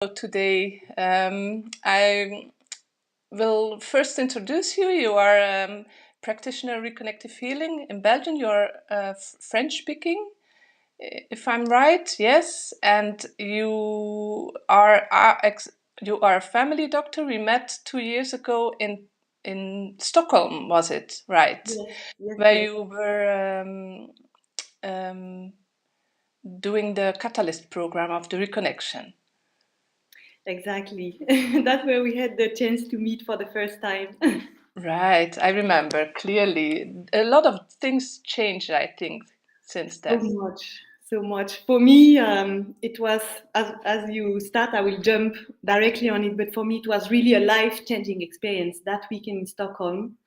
Today, I will first introduce you. You are a practitioner Reconnective Healing in Belgium. You're French speaking, if I'm right. Yes, and you are a family doctor. We met 2 years ago in Stockholm. Was it right? Yes, Where yes. you were doing the Catalyst program of the Reconnection. Exactly. That's where we had the chance to meet for the first time. Right, I remember clearly. A lot of things changed, I think, since So then. much, so much. For me, it was, as you start, I will jump directly on it, but for me, it was really a life-changing experience that weekend in Stockholm.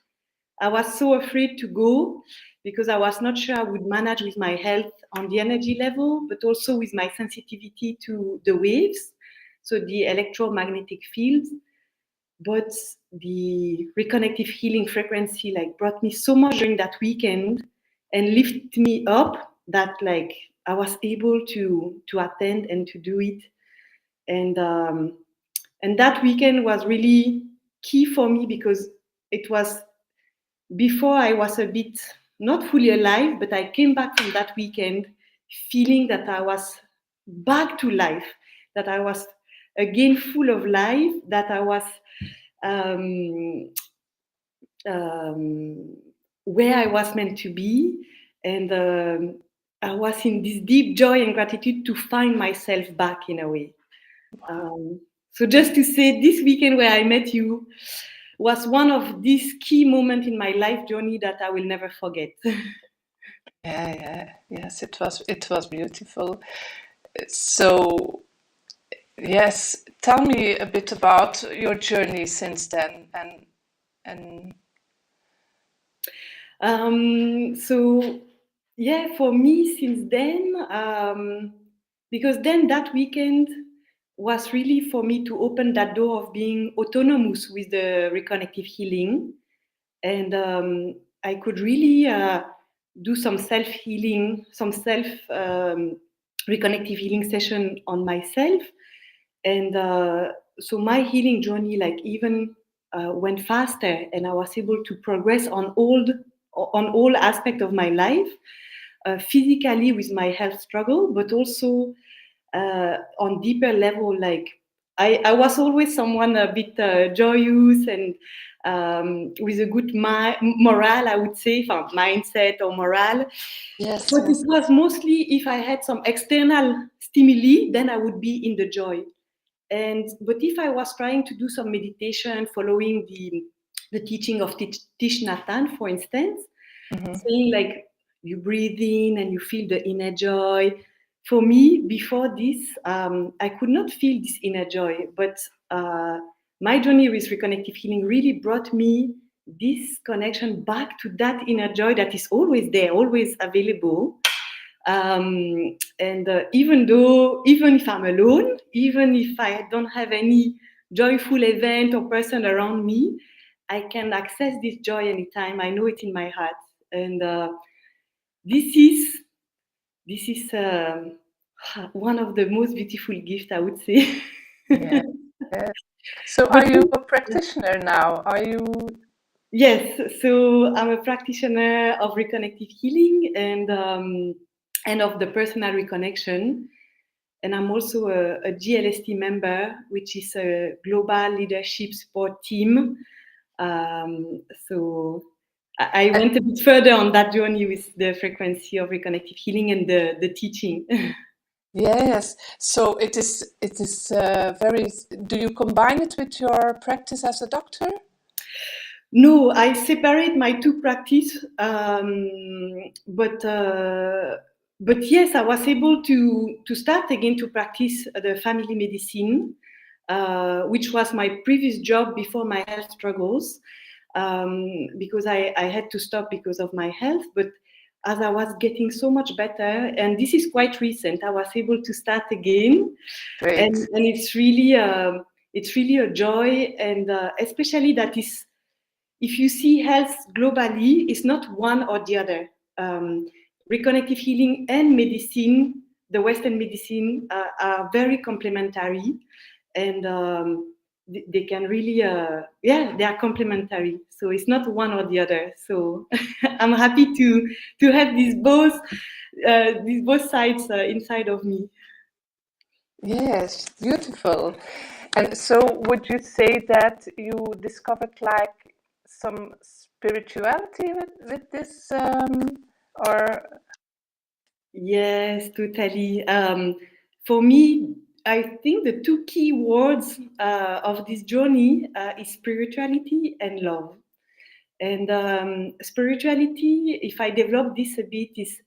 I was so afraid to go because I was not sure I would manage with my health on the energy level, but also with my sensitivity to the waves, so the electromagnetic fields. But the reconnective healing frequency like brought me so much during that weekend and lifted me up that like I was able to attend and to do it. And that weekend was really key for me because it was before I was a bit not fully alive, but I came back from that weekend feeling that I was back to life, that I was again full of life, that I was um, um, where I was meant to be. And I was in this deep joy and gratitude to find myself back in a way. So just to say, this weekend where I met you was one of these key moments in my life journey that I will never forget. Yes, it was beautiful. So, yes, tell me a bit about your journey since then and So yeah, for me since then, because then that weekend was really for me to open that door of being autonomous with the reconnective healing, and I could really do some self healing, some self reconnective healing session on myself, and so my healing journey like even went faster, and I was able to progress on all aspects of my life, physically with my health struggle, but also on deeper level. Like I was always someone a bit joyous and with a good morale, I would say, mindset or morale. yes, But it yes. was mostly if I had some external stimuli, then I would be in the joy. And but if I was trying to do some meditation, following the teaching of Tish Nathan, for instance, Mhm. saying like you breathe in and you feel the inner joy. For me, before this, I could not feel this inner joy, but my journey with reconnective healing really brought me this connection back to that inner joy that is always there, always available. And even if I'm alone, even if I don't have any joyful event or person around me, I can access this joy anytime. I know it in my heart, and this is this is one of the most beautiful gifts, I would say. Yeah. So, But are you a practitioner now? Are you? yes, so I'm a practitioner of reconnective healing and of the personal reconnection. And I'm also a GLST member, which is a global leadership support team. So I went a bit further on that journey with the frequency of reconnective healing and the teaching. Yes. So it is very. Do you combine it with your practice as a doctor? No, I separate my two practice, but yes, I was able to start again to practice the family medicine, which was my previous job before my health struggles, because I had to stop because of my health. But as I was getting so much better, and this is quite recent, I was able to start again, Great. and it's really a joy, and especially that is if you see health globally, it's not one or the other. Reconnective healing and medicine, the Western medicine, are very complementary. and they can really, they are complementary. So it's not one or the other. So I'm happy to have these both sides inside of me. Yes, beautiful. And so, would you say that you discovered like some spirituality with this, or Yes, totally. For me, I think the two key words of this journey is spirituality and love. And spirituality, if I develop this a bit, is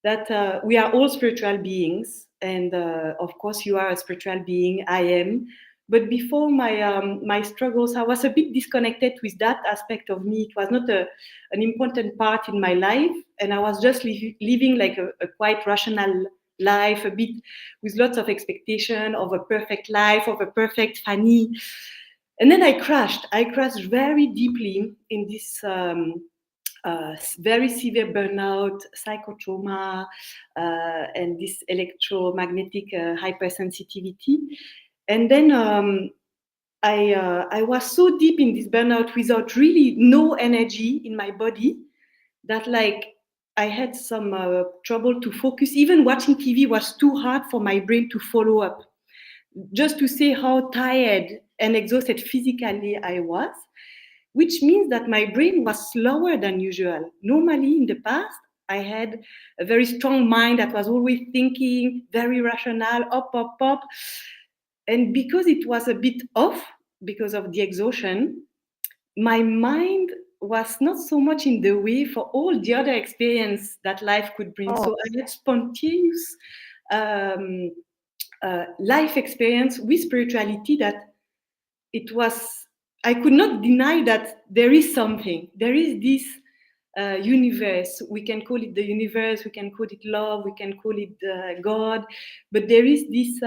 that we are all spiritual beings, and of course, you are a spiritual being. I am. But before my struggles, I was a bit disconnected with that aspect of me. It was not an important part in my life, and I was just living like a quite rational life, a bit with lots of expectation of a perfect life, of a perfect Fanny. And then I crashed. I crashed very deeply in this very severe burnout, psychotrauma, and this electromagnetic hypersensitivity. And then I was so deep in this burnout without really no energy in my body that like I had some trouble to focus. Even watching TV was too hard for my brain to follow up. Just to say how tired and exhausted physically I was, which means that my brain was slower than usual. Normally, in the past, I had a very strong mind that was always thinking, very rational, up, up, up. And because it was a bit off because of the exhaustion, my mind was not so much in the way for all the other experience that life could bring. oh, So I had spontaneous um, life experience with spirituality that it was, I could not deny that there is something, there is this universe. We can call it the universe, we can call it love, we can call it God, but there is this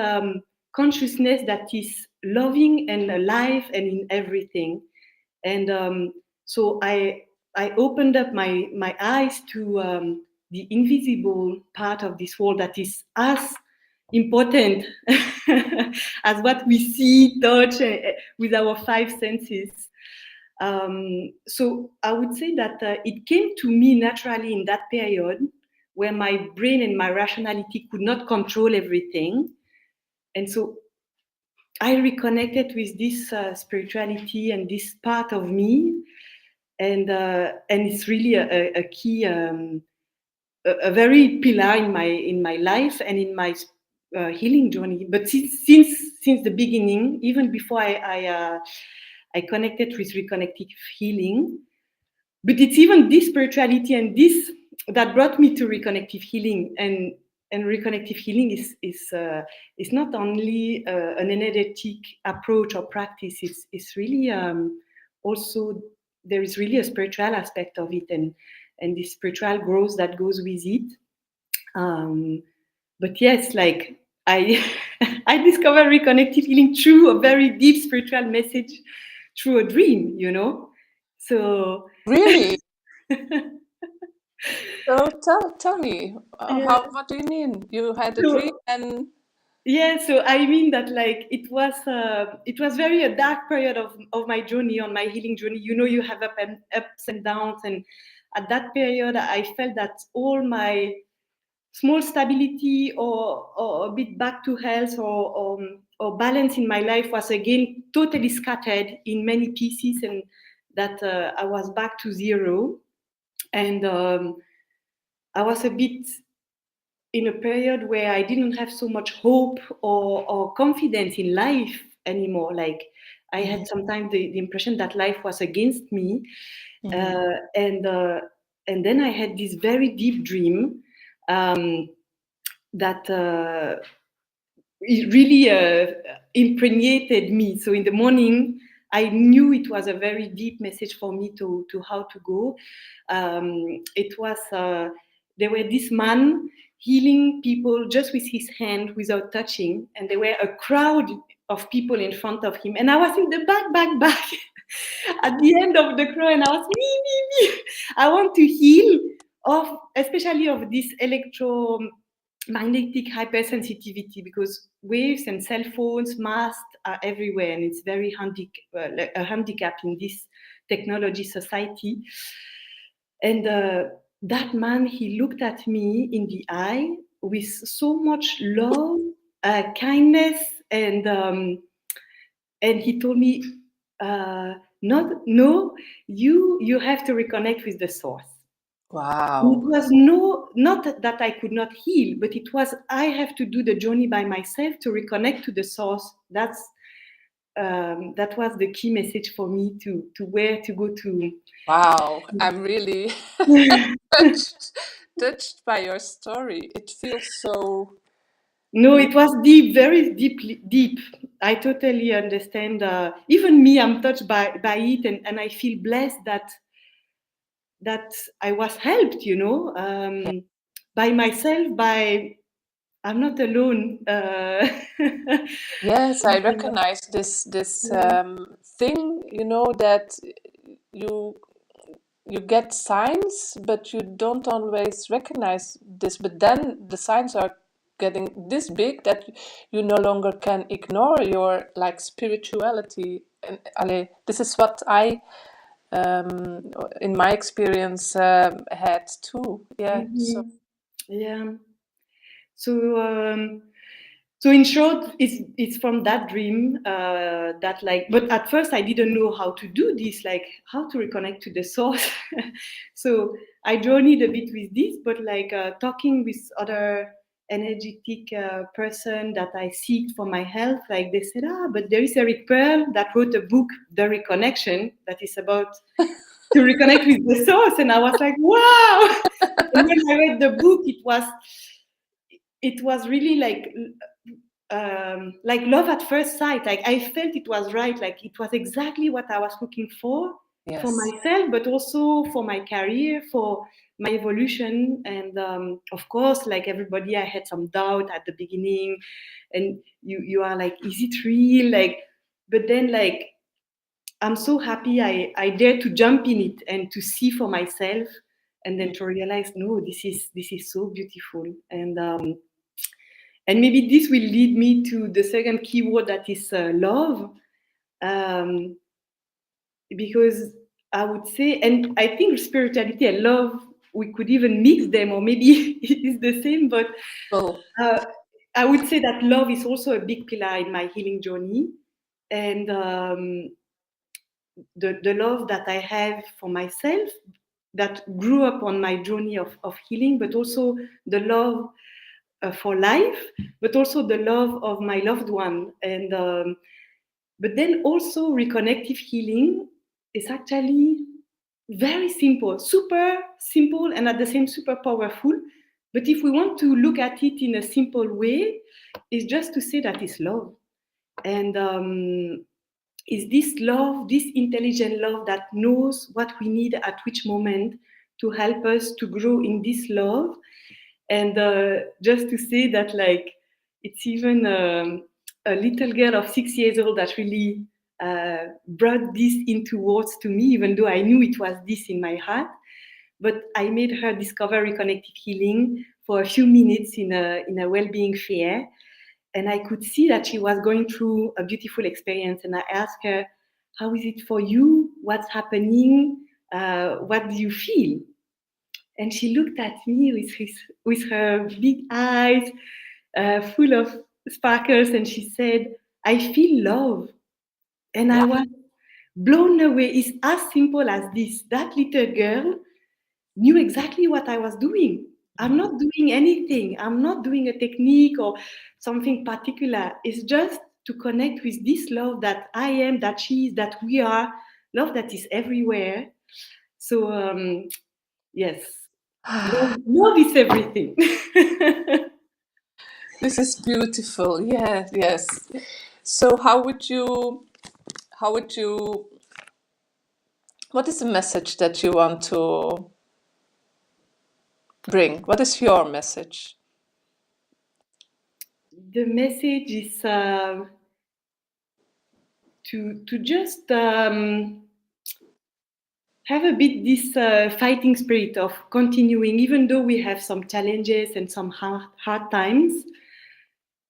consciousness that is loving and alive and in everything. And so I opened up my eyes to the invisible part of this world that is as important as what we see, touch with our five senses. So I would say that it came to me naturally in that period where my brain and my rationality could not control everything. And so I reconnected with this spirituality and this part of me, and it's really a key, a very pillar in my life and in my healing journey. But since the beginning, even before I connected with reconnective healing, but it's even this spirituality and this that brought me to reconnective healing. And reconnective healing is not only an energetic approach or practice. It's really also, there is really a spiritual aspect of it, and the spiritual growth that goes with it. But yes, like I I discovered reconnective healing through a very deep spiritual message, through a dream, you know. So really? So tell me, yeah. how, what do you mean? You had a dream So and yeah, so I mean that like it was very a dark period of my journey, on my healing journey. You know, you have ups and downs, and at that period I felt that all my small stability or a bit back to health or balance in my life was again totally scattered in many pieces, and that I was back to zero. And I was a bit in a period where I didn't have so much hope or confidence in life anymore. Like I mhm, had sometimes the impression that life was against me. mhm. Uh, and uh, and then I had this very deep dream um, that it really impregnated me. So in the morning, I knew it was a very deep message for me to how to go. It was there were this man healing people just with his hand without touching, and there were a crowd of people in front of him, and I was in the back at the end of the crowd, and I was me. I want to heal of, especially of this magnetic hypersensitivity, because waves and cell phones, masts are everywhere, and it's very a handicap in this technology society. And that man, he looked at me in the eye with so much love, kindness, and he told me, "Not, no, you have to reconnect with the source." It Wow. was not that I could not heal, but it was I have to do the journey by myself to reconnect to the source. That was the key message for me to where to go to. Wow. I'm really touched by your story. It feels so. No, it was deep, very deeply deep. I totally understand. Even me, I'm touched by it, and I feel blessed that I was helped. By myself. I'm not alone. Yes, I recognize this thing, that you you get signs, but you don't always recognize this. But then the signs are getting this big that you no longer can ignore your like spirituality. And this is what I, in my experience, had too. Yeah. So Yeah. So, so in short, it's from that dream that like. But at first, I didn't know how to do this, like how to reconnect to the source. So I journeyed a bit with this, but like talking with other energetic person that I seek for my health, like they said, but there is Eric Pearl that wrote a book, The Reconnection, that is about to reconnect with the source, and I was like, wow. And when I read the book, it was really like love at first sight. Like I felt it was right. Like it was exactly what I was looking for yes. myself, but also for my career, for my evolution. And of course, like everybody, I had some doubt at the beginning, and you are like, is it real? Like, but then like I'm so happy I dared to jump in it and to see for myself, and then to realize, no, this is so beautiful. And maybe this will lead me to the second keyword, that is love, um, because I would say, and I think spirituality and love, we could even mix them, or maybe it is the same, but Well, uh, I would say that love is also a big pillar in my healing journey. And the love that I have for myself, that grew up on my journey of healing, but also the love for life, but also the love of my loved one. And but then also reconnective healing is actually very simple, super simple, and at the same super powerful. But if we want to look at it in a simple way, it's just to say that it's love. And is this love, this intelligent love that knows what we need at which moment to help us to grow in this love. And just to say that, like, it's even a little girl of 6 years old that really brought this into words to me, even though I knew it was this in my heart. But I made her discover reconnective healing for a few minutes in a well-being fair, and I could see that she was going through a beautiful experience. And I asked her, "How is it for you? What's happening? What do you feel?" And she looked at me with her big eyes, full of sparkles, and she said, "I feel love." And I yeah. was blown away. It's as simple as this. That little girl knew exactly what I was doing. I'm not doing anything. I'm not doing a technique or something particular. It's just to connect with this love that I am, that she is, that we are, love that is everywhere. So, yes, love is everything. This is beautiful. Yeah, yes. So how would you what is the message that you want to bring? What is your message? The message is to just have a bit this fighting spirit of continuing, even though we have some challenges and some hard times.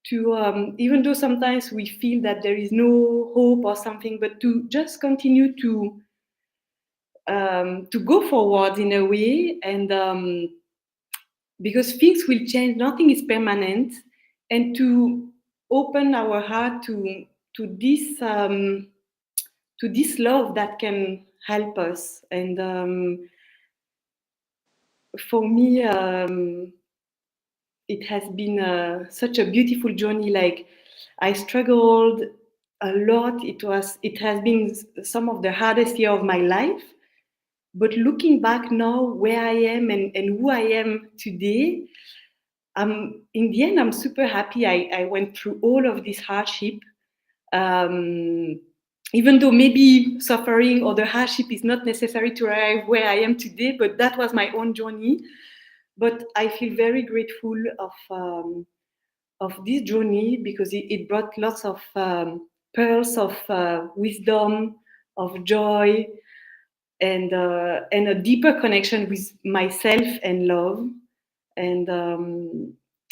To even though sometimes we feel that there is no hope or something, but to just continue to go forward in a way, and because things will change, nothing is permanent, and to open our heart to this to this love that can help us. And for me, it has been such a beautiful journey. Like, I struggled a lot. It has been some of the hardest year of my life. But looking back now, where I am and who I am today, in the end, I'm super happy I went through all of this hardship. Um, Even though maybe suffering or the hardship is not necessary to arrive where I am today, but that was my own journey. But I feel very grateful of this journey, because it brought lots of pearls of wisdom, of joy, and a deeper connection with myself and love. And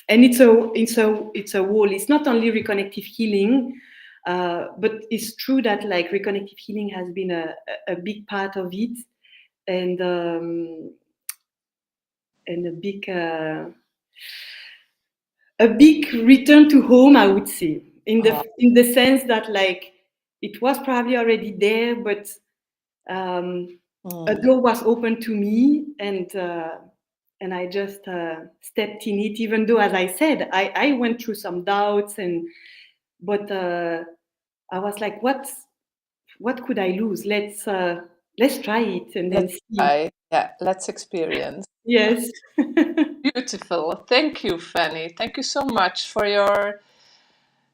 it's a whole. It's not only reconnective healing, but it's true that like reconnective healing has been a big part of it, and and a big return to home, I would say, in the sense that like it was probably already there, but a door was open to me, and I just stepped in it. Even though, as I said, I went through some doubts, but I was like, what could I lose? Let's try it and then Let's see. try. Yeah, let's experience. Yes. Beautiful. Thank you, Fanny. Thank you so much for your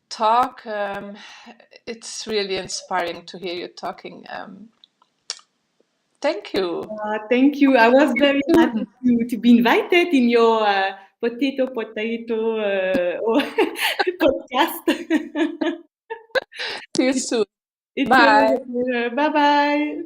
talk. It's really inspiring to hear you talking. Thank you. Thank you. I was very happy to be invited in your potato podcast. See you It- soon. it's Bye. a pleasure. Bye bye.